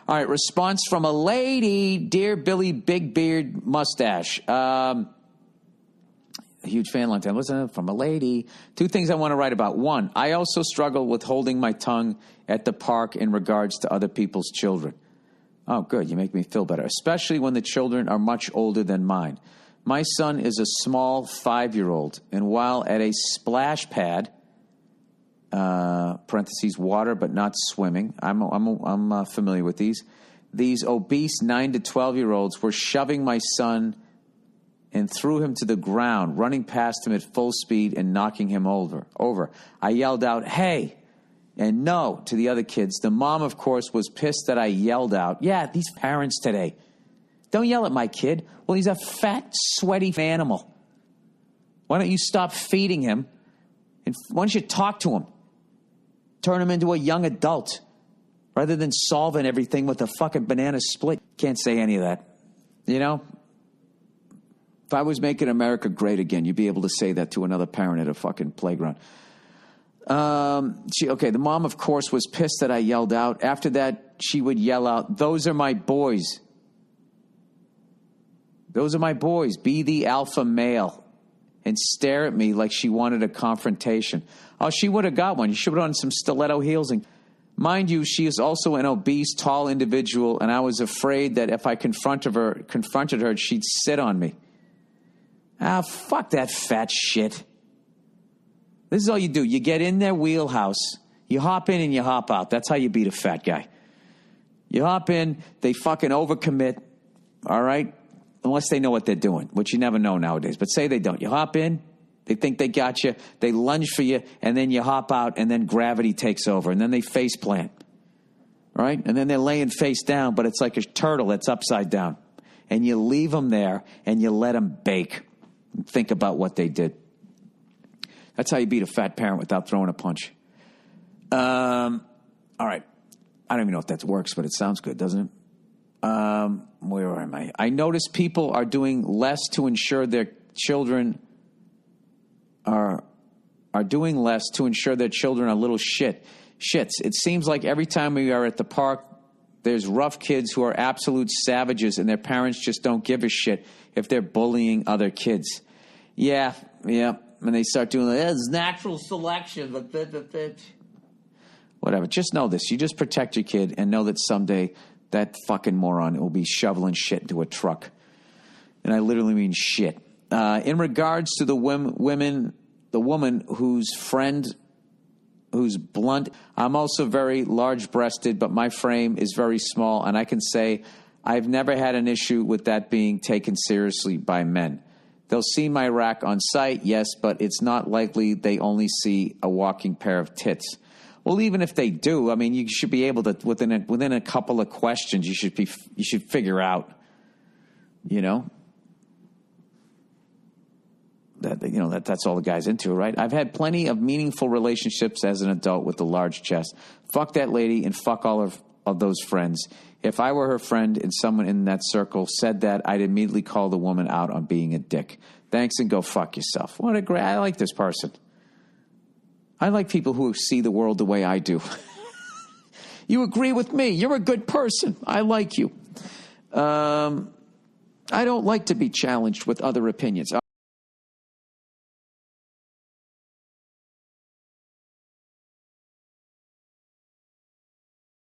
All right, response from a lady. Dear Billy Big Beard Mustache. A huge fan, long time listener, from a lady. 2 things I want to write about. 1, I also struggle with holding my tongue at the park in regards to other people's children. Oh, good. You make me feel better, especially when the children are much older than mine. My son is a small 5-year-old, and while at a splash pad, parentheses, water but not swimming, I'm familiar with these obese 9 to 12-year-olds were shoving my son and threw him to the ground, running past him at full speed and knocking him over. I yelled out, "Hey," and "No" to the other kids. The mom, of course, was pissed that I yelled out. Yeah, these parents today. Don't yell at my kid. Well, he's a fat, sweaty animal. Why don't you stop feeding him? And why don't you talk to him? Turn him into a young adult rather than solving everything with a fucking banana split. Can't say any of that. You know? If I was making America great again, you'd be able to say that to another parent at a fucking playground. The mom, of course, was pissed that I yelled out. After that, she would yell out, "Those are my boys. Those are my boys. Be the alpha male." And stare at me like she wanted a confrontation. Oh, she would have got one. You should have done some stiletto heels. And mind you, she is also an obese, tall individual, and I was afraid that if I confronted her, she'd sit on me. Ah, fuck that fat shit. This is all you do. You get in their wheelhouse. You hop in and you hop out. That's how you beat a fat guy. You hop in, they fucking overcommit, all right? Unless they know what they're doing, which you never know nowadays. But say they don't. You hop in, they think they got you, they lunge for you, and then you hop out, and then gravity takes over, and then they face plant, right? And then they're laying face down, but it's like a turtle that's upside down. And you leave them there, and you let them bake. And think about what they did. That's how you beat a fat parent without throwing a punch. All right. I don't even know if that works, but it sounds good, doesn't it? Where am I? I notice people are doing less to ensure their children are doing less to ensure their children are little shits. It seems like every time we are at the park, there's rough kids who are absolute savages, and their parents just don't give a shit if they're bullying other kids. Yeah. And they start doing it's natural selection. Whatever. Just know this. You just protect your kid and know that someday that fucking moron will be shoveling shit into a truck. And I literally mean shit. In regards to the woman who's blunt, I'm also very large-breasted, but my frame is very small, and I can say I've never had an issue with that being taken seriously by men. They'll see my rack on site, yes, but it's not likely they only see a walking pair of tits. Well, even if they do, I mean, you should be able to within a couple of questions, you should figure out, that's all the guy's into, right? I've had plenty of meaningful relationships as an adult with a large chest. Fuck that lady and fuck all of those friends. If I were her friend and someone in that circle said that, I'd immediately call the woman out on being a dick. Thanks and go fuck yourself. I like this person. I like people who see the world the way I do. You agree with me. You're a good person. I like you. I don't like to be challenged with other opinions.